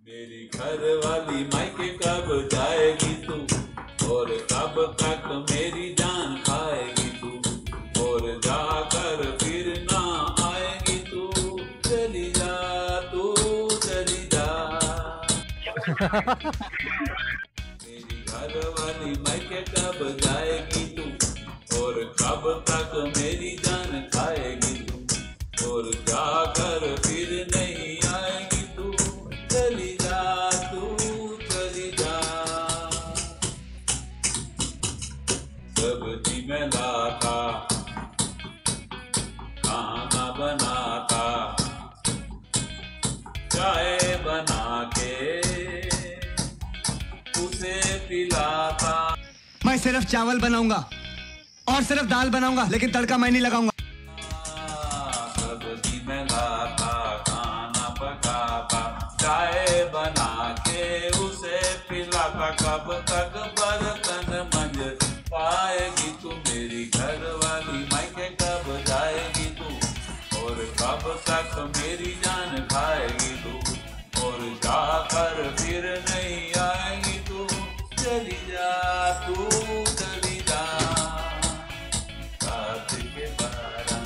मेरी घर वाली मायके कब जाएगी तू, और कब तक मेरी जान खाएगी तू, और जाकर फिर ना आएगी तू, चली जा तू चली जा। मेरी घर वाली मायके कब जाएगी तू, और कब तक मेरी जान खाएगी तू, और जाकर फिर नहीं आएगी तू, चली जा तू चली जा। सब्जी में लाता, खाना बनाता, चाय बना के उसे पिलाता। मैं सिर्फ चावल बनाऊंगा और सिर्फ दाल बनाऊंगा, लेकिन तड़का मैं नहीं लगाऊंगा। सब्जी में लाता, खाना पकाता, चाय बना के उसे पिलाता, कब तक बर्तन मंज पाएगी तू, मेरी घर वाली मायके कब जाएगी तू, और कब तक मेरी जान खाएगी तू, और जाकर फिर नहीं आएगी तू, चली जा तू चली जा। रात के 12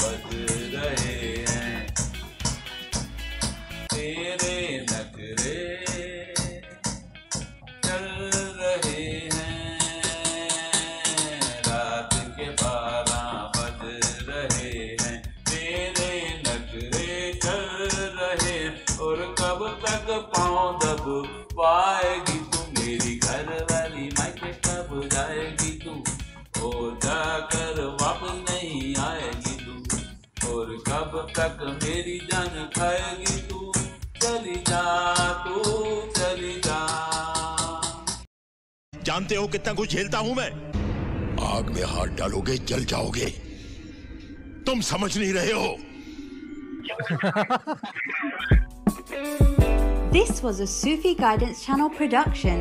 बज रहे हैं, तेरे नखरे चल रहे हैं। रात के 12 बज रहे हैं, तेरे नखरे चल रहे, और कब तक पाँव दब पाएगी तू, मेरी घर वाली मायके कब जाएगी तू, और जाकर वापस नहीं आएगी तू, और कब तक मेरी जान खाएगी तू, चली जा तू चली जा। जानते हो कितना कुछ झेलता हूं मैं? आग में हाथ डालोगे जल जाओगे, तुम समझ नहीं रहे हो। This was a Sufi Guidance Channel production.